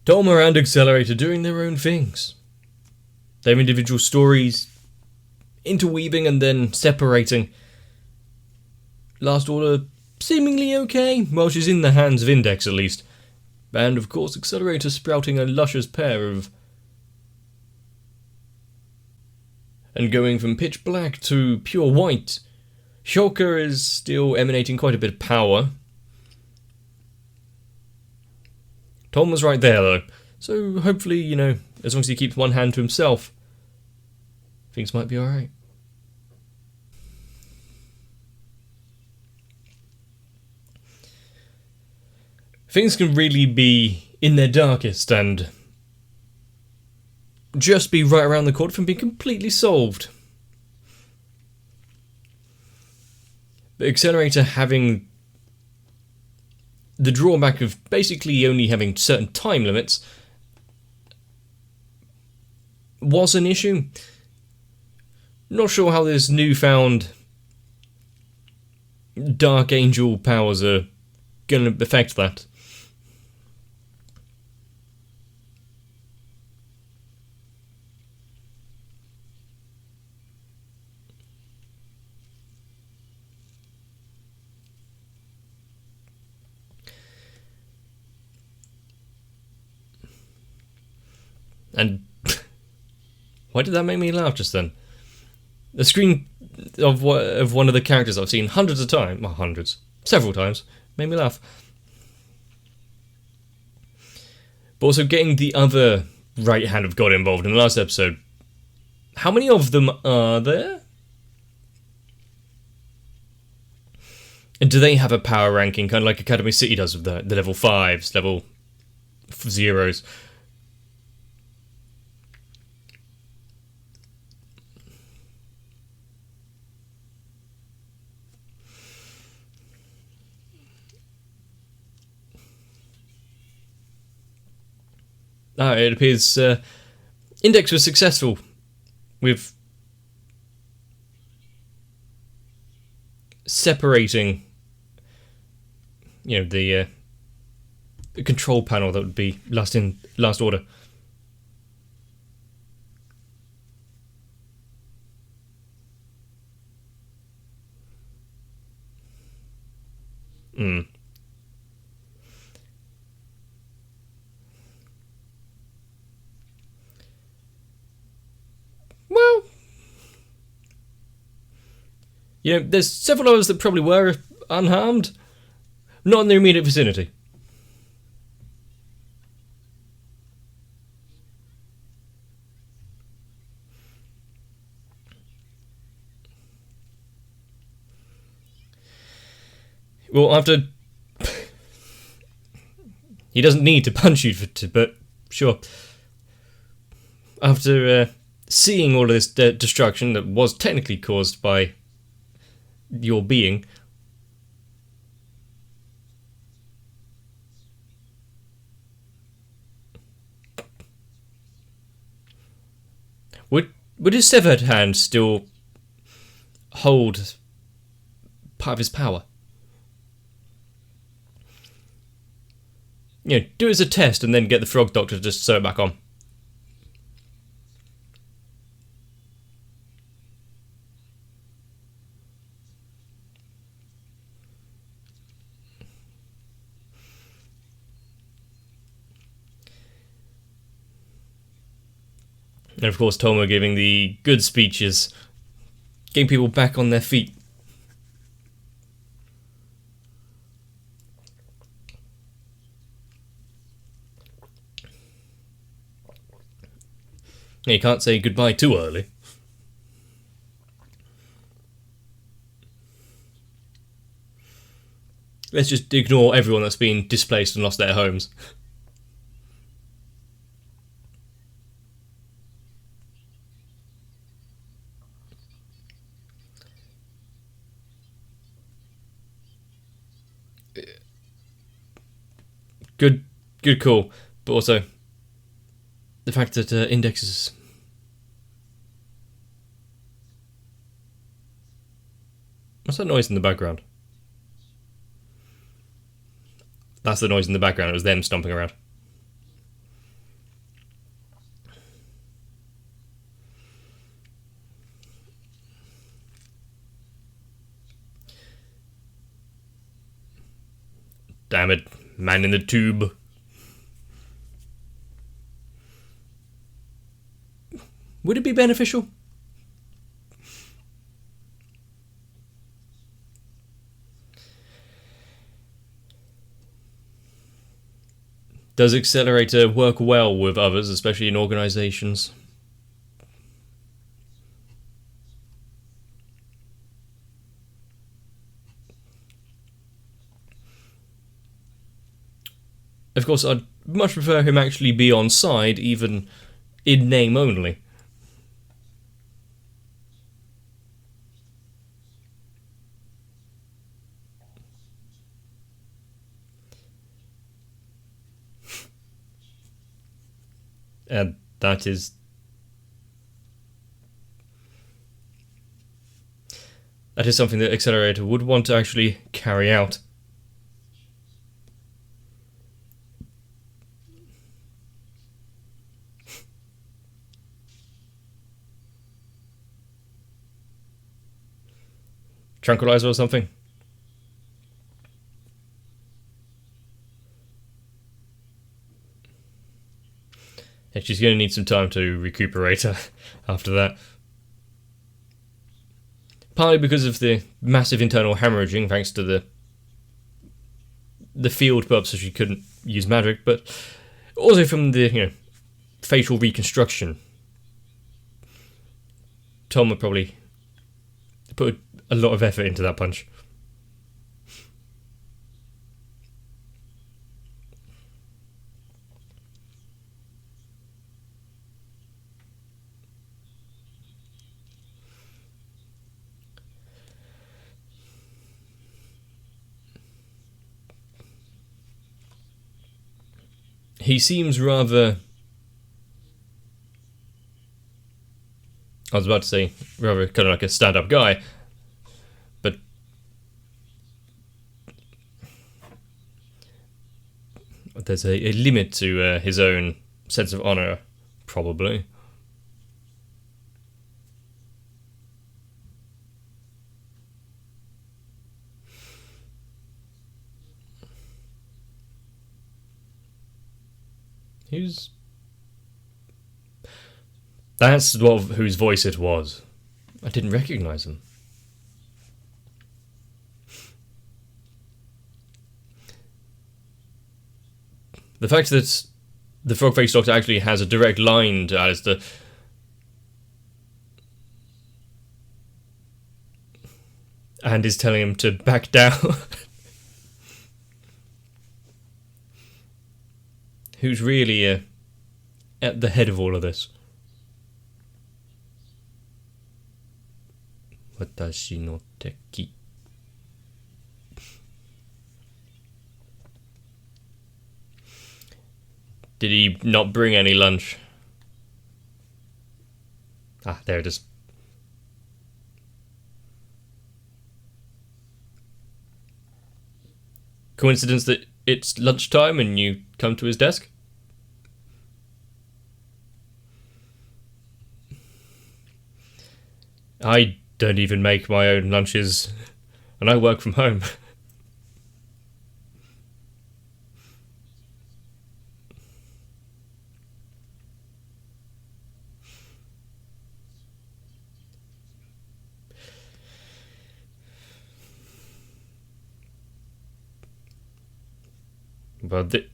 Doma and Accelerator doing their own things. Their individual stories interweaving and then separating. Last Order seemingly okay, well, she's in the hands of Index at least. And of course Accelerator sprouting a luscious pair of... and going from pitch black to pure white. Shulker is still emanating quite a bit of power. Tom was right there though, so hopefully, you know, as long as he keeps one hand to himself, things might be alright. Things can really be in their darkest and just be right around the corner from being completely solved. But Accelerator having the drawback of basically only having certain time limits was an issue. Not sure how this newfound Dark Angel powers are going to affect that. And why did that make me laugh just then? The screen of one of the characters I've seen hundreds of times, well, several times, made me laugh. But also getting the other right hand of God involved in the last episode. How many of them are there? And do they have a power ranking, kind of like Academy City does with the level 5s, level 0s? It appears Index was successful with separating, you know, the control panel that would be Last Order. Well, you know, there's several others that probably were unharmed, not in their immediate vicinity. Well, after... he doesn't need to punch you but sure. After seeing all of this destruction that was technically caused by your being, would his severed hand still hold part of his power? You know, do it as a test and then get the Frog Doctor to just sew it back on. And of course Tomo giving the good speeches, getting people back on their feet. You can't say goodbye too early. Let's just ignore everyone that's been displaced and lost their homes. Good call, but also the fact that Index is... What's that noise in the background? That's the noise in the background, it was them stomping around. Damn it, man in the tube. Would it be beneficial? Does Accelerator work well with others, especially in organizations? Of course, I'd much prefer him actually be on side, even in name only. And that is something that Accelerator would want to actually carry out. Tranquilizer or something? Yeah, she's going to need some time to recuperate after that. Partly because of the massive internal hemorrhaging, thanks to the field pub, so she couldn't use magic, but also from the facial reconstruction. Tom would probably put a lot of effort into that punch. He seems rather... I was about to say, rather kind of like a stand-up guy, but there's a limit to his own sense of honour, probably. Who's... That's whose voice it was. I didn't recognise him. The fact that the frog-faced doctor actually has a direct line to Alistair and is telling him to back down. Who's really at the head of all of this? Watashi no teki. Did he not bring any lunch? Ah, there it is. Coincidence that it's lunchtime and you come to his desk? I don't even make my own lunches, and I work from home. But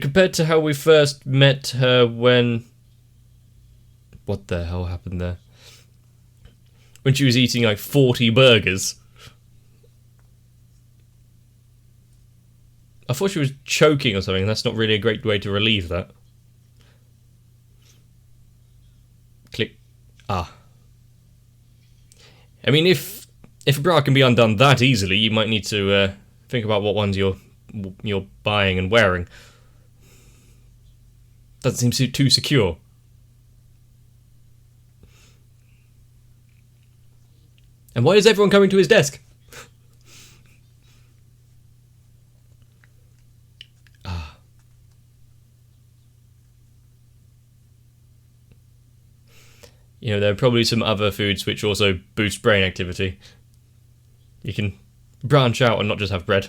compared to how we first met her when... What the hell happened there? When she was eating like 40 burgers. I thought she was choking or something. That's not really a great way to relieve that. Click. Ah. I mean, if a bra can be undone that easily, you might need to think about what ones you're buying and wearing. Doesn't seem too secure. And why is everyone coming to his desk? Ah. There are probably some other foods which also boost brain activity. You can branch out and not just have bread.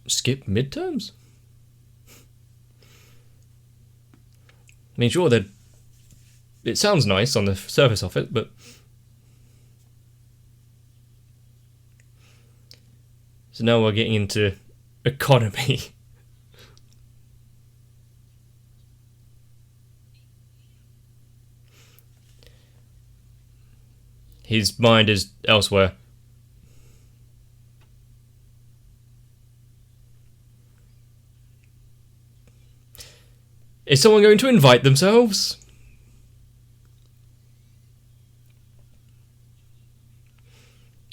Skip midterms? I mean, sure, it sounds nice on the surface of it, but so now we're getting into economy. His mind is elsewhere. Is someone going to invite themselves?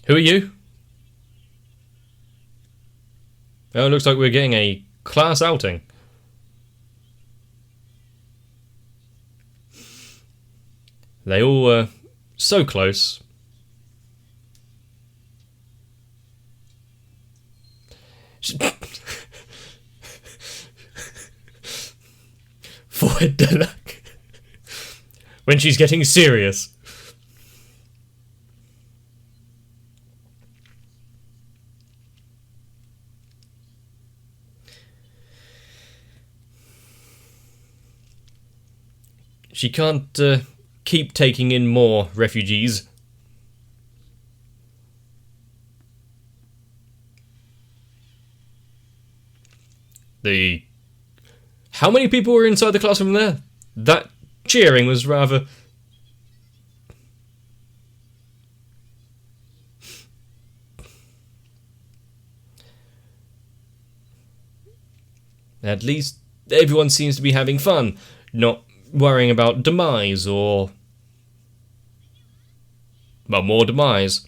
Who are you? Oh, it looks like we're getting a class outing. They all were so close. Forward the luck. When she's getting serious. She can't keep taking in more refugees. How many people were inside the classroom there? That cheering was rather... At least everyone seems to be having fun, not worrying about demise or... well, more demise.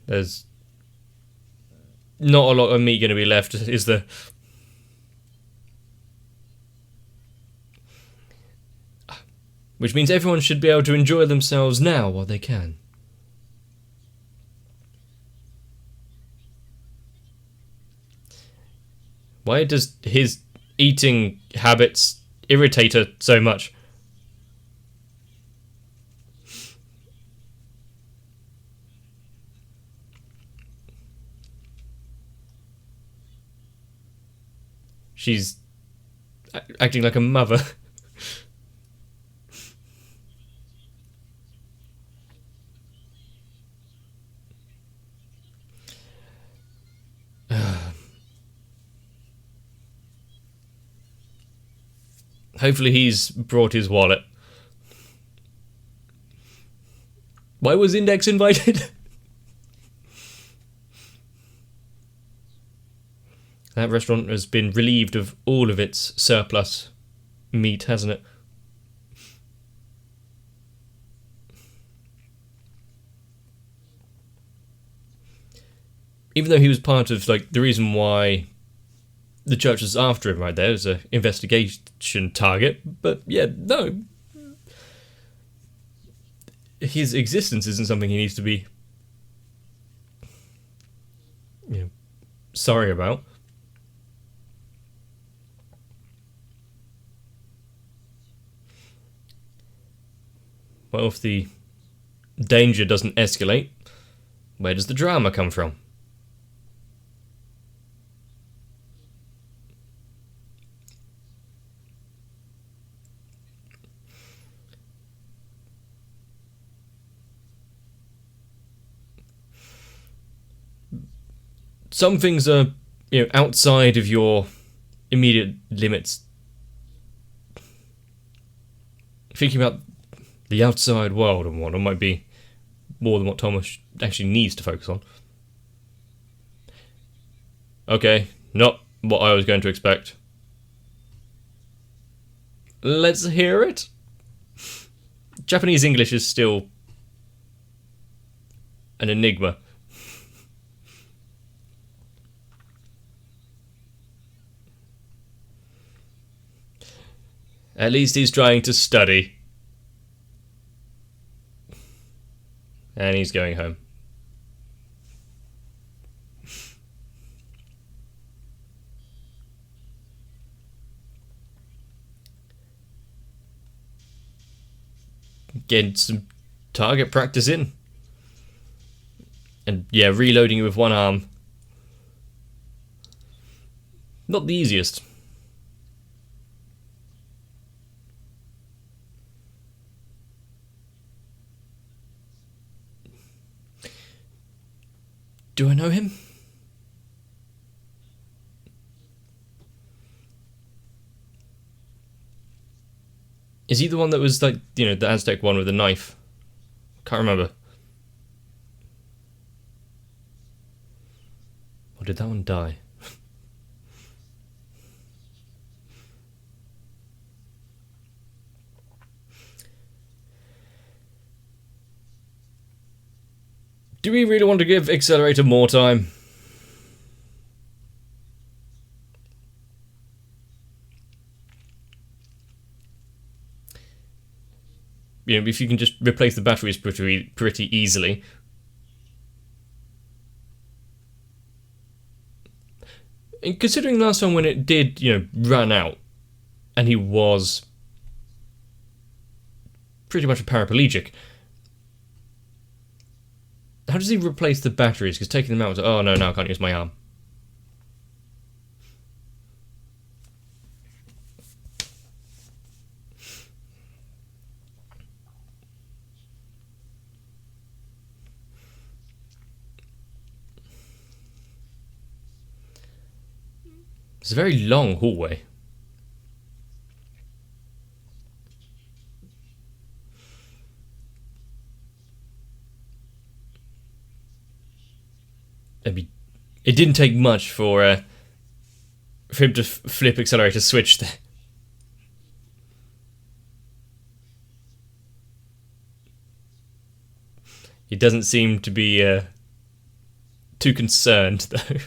There's not a lot of meat going to be left, is there? Which means everyone should be able to enjoy themselves now while they can. Why does his eating habits irritate her so much? She's acting like a mother. Hopefully he's brought his wallet. Why was Index invited? That restaurant has been relieved of all of its surplus meat, hasn't it? Even though he was part of, like, the reason why the church was after him right there as an investigation target, but yeah, no. His existence isn't something he needs to be, sorry about. Well, if the danger doesn't escalate, where does the drama come from? Some things are, outside of your immediate limits. Thinking about the outside world and whatnot might be more than what Thomas actually needs to focus on. Okay, not what I was going to expect. Let's hear it. Japanese English is still an enigma. At least he's trying to study. And he's going home. Getting some target practice in. And yeah, reloading with one arm. Not the easiest. Do I know him? Is he the one that was like, you know, the Aztec one with the knife? Can't remember. Or did that one die? Do we really want to give Accelerator more time? You know, if you can just replace the batteries pretty easily. And considering last time when it did, you know, run out, and he was pretty much a paraplegic, how does he replace the batteries? Because taking them out was, oh no, now I can't use my arm. It's a very long hallway. It didn't take much for him to flip Accelerator switch there. He doesn't seem to be too concerned, though.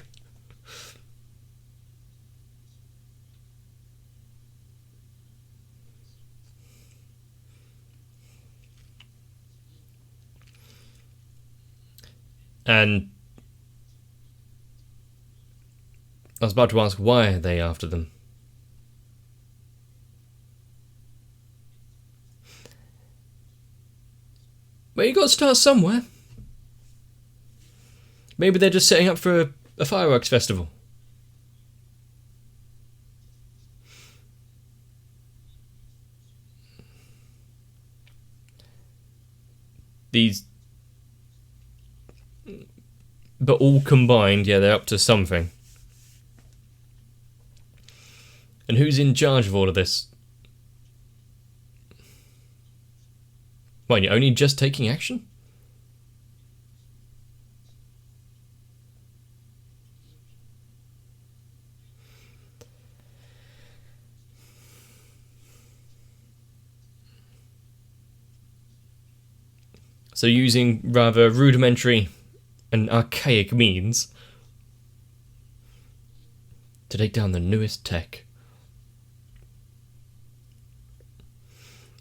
And I was about to ask, why are they after them? Well, you got to start somewhere. Maybe they're just setting up for a fireworks festival. But all combined, yeah, they're up to something. And who's in charge of all of this? Why, you're only just taking action? So using rather rudimentary and archaic means to take down the newest tech.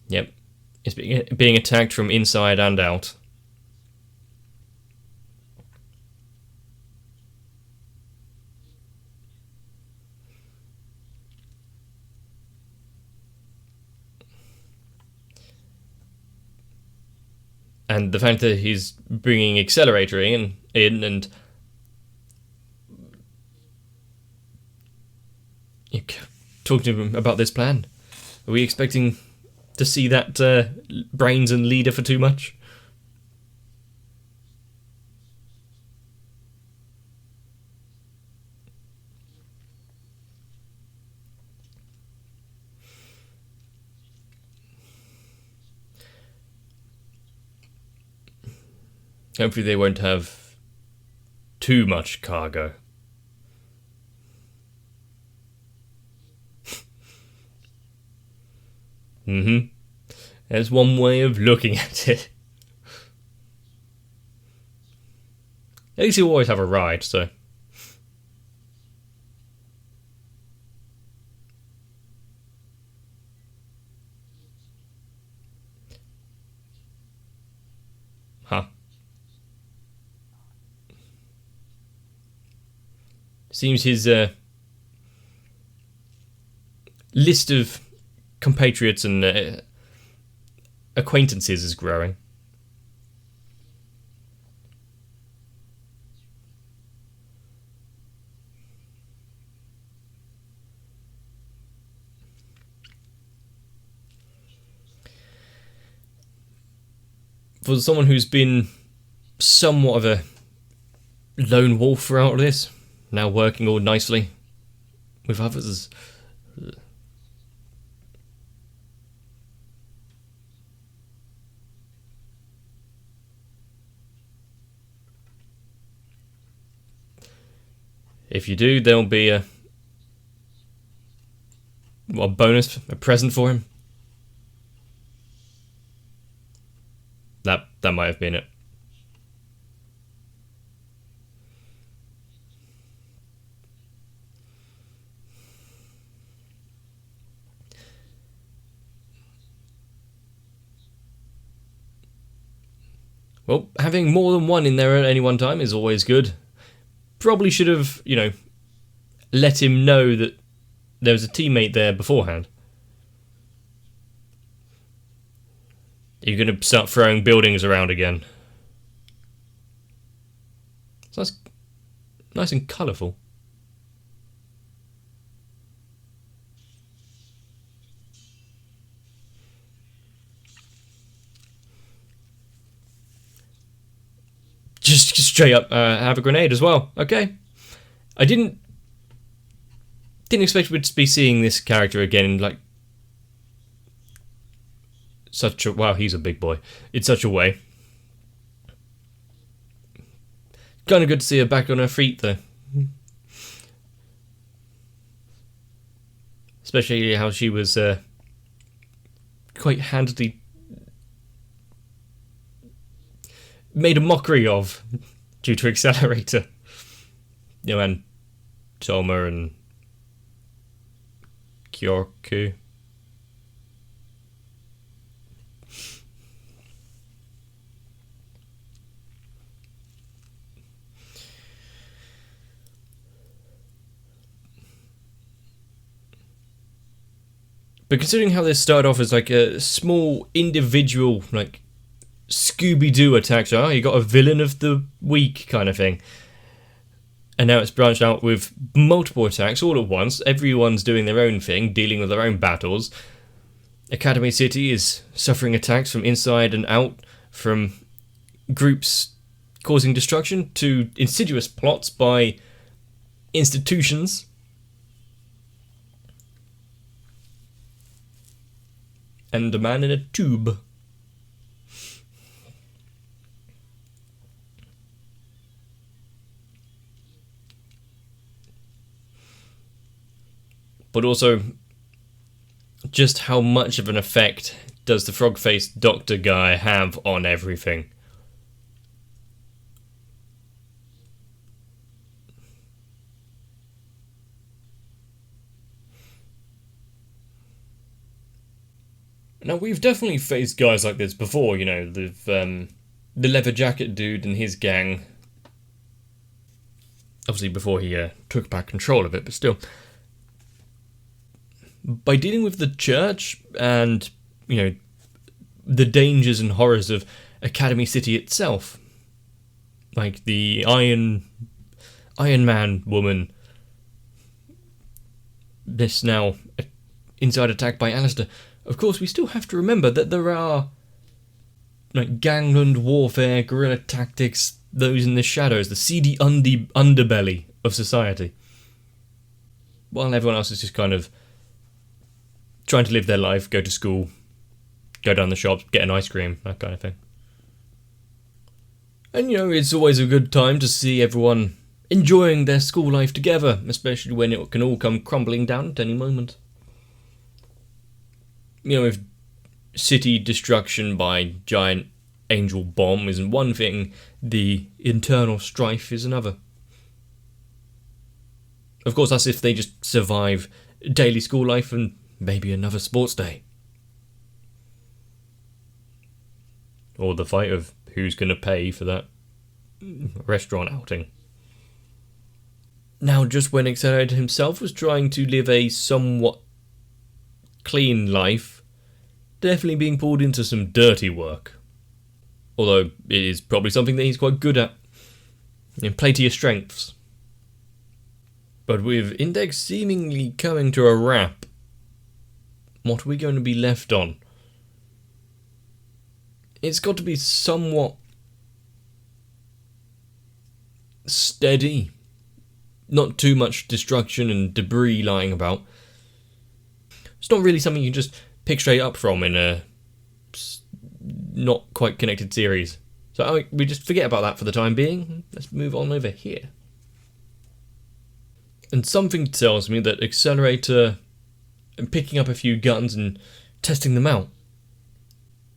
Yep, it's being attacked from inside and out. And the fact that he's bringing Accelerator in and talking to him about this plan. Are we expecting to see that brains and leader for too much? Hopefully they won't have too much cargo. There's one way of looking at it. At least you always have a ride, so. Seems his list of compatriots and acquaintances is growing. For someone who's been somewhat of a lone wolf throughout this, now working all nicely with others. If you do, there'll be a bonus, a present for him. That might have been it. Well, having more than one in there at any one time is always good. Probably should have, let him know that there was a teammate there beforehand. You're going to start throwing buildings around again. So that's nice and colourful. Just straight up have a grenade as well. Okay. I didn't expect we'd be seeing this character again in like such a... Wow, he's a big boy. In such a way. Kind of good to see her back on her feet, though. Especially how she was quite handily made a mockery of due to Accelerator. And Toma and Kyoku. But considering how this started off as like a small individual, like Scooby-Doo attack, so you got a villain of the week kind of thing. And now it's branched out with multiple attacks all at once. Everyone's doing their own thing, dealing with their own battles. Academy City is suffering attacks from inside and out, from groups causing destruction to insidious plots by institutions. And a man in a tube. But also, just how much of an effect does the frog-faced doctor guy have on everything? Now, we've definitely faced guys like this before, the leather jacket dude and his gang. Obviously, before he took back control of it, but still. By dealing with the church and, the dangers and horrors of Academy City itself, like the Iron Man woman, this now inside attack by Alistair. Of course, we still have to remember that there are like gangland warfare, guerrilla tactics, those in the shadows, the seedy underbelly of society. While everyone else is just kind of trying to live their life, go to school, go down the shops, get an ice cream, that kind of thing. And it's always a good time to see everyone enjoying their school life together, especially when it can all come crumbling down at any moment. If city destruction by giant angel bomb isn't one thing, the internal strife is another. Of course, that's if they just survive daily school life and maybe another sports day. Or the fight of who's going to pay for that restaurant outing. Now, just when Accelerator himself was trying to live a somewhat clean life, definitely being pulled into some dirty work. Although it is probably something that he's quite good at. And play to your strengths. But with Index seemingly coming to a wrap, what are we going to be left on? It's got to be somewhat steady. Not too much destruction and debris lying about. It's not really something you can just pick straight up from in a not quite connected series. So we just forget about that for the time being. Let's move on over here. And something tells me that Accelerator and picking up a few guns and testing them out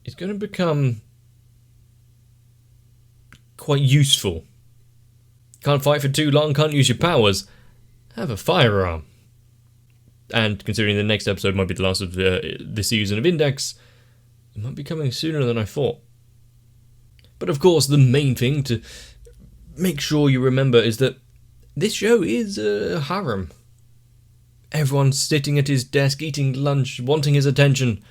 is going to become quite useful. Can't fight for too long, can't use your powers. Have a firearm. And considering the next episode might be the last of the season of Index, it might be coming sooner than I thought. But of course, the main thing to make sure you remember is that this show is a harem. Everyone's sitting at his desk, eating lunch, wanting his attention.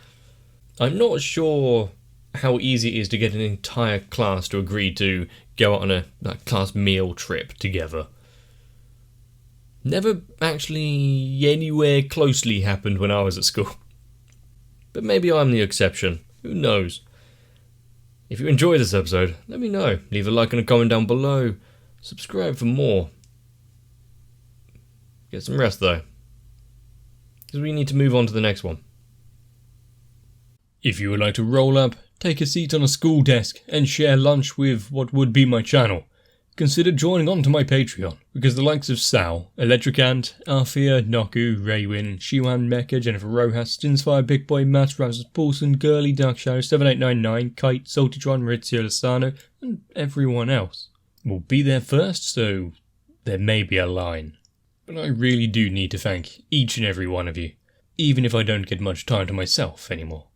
I'm not sure how easy it is to get an entire class to agree to go out on a class meal trip together. Never actually anywhere closely happened when I was at school. But maybe I'm the exception. Who knows? If you enjoyed this episode, let me know. Leave a like and a comment down below. Subscribe for more. Get some rest though, because we need to move on to the next one. If you would like to roll up, take a seat on a school desk, and share lunch with what would be my channel, consider joining on to my Patreon, because the likes of Sal, Electric Ant, Althea, Noku, Raywin, Shiwan, Mecha, Jennifer Rojas, Stinsfire, Big Boy, Matt, Rasmus Paulson, Girly, Dark Shadow, 7899, Kite, Saltytron, Maurizio Lozano, and everyone else will be there first, so there may be a line. But I really do need to thank each and every one of you, even if I don't get much time to myself anymore.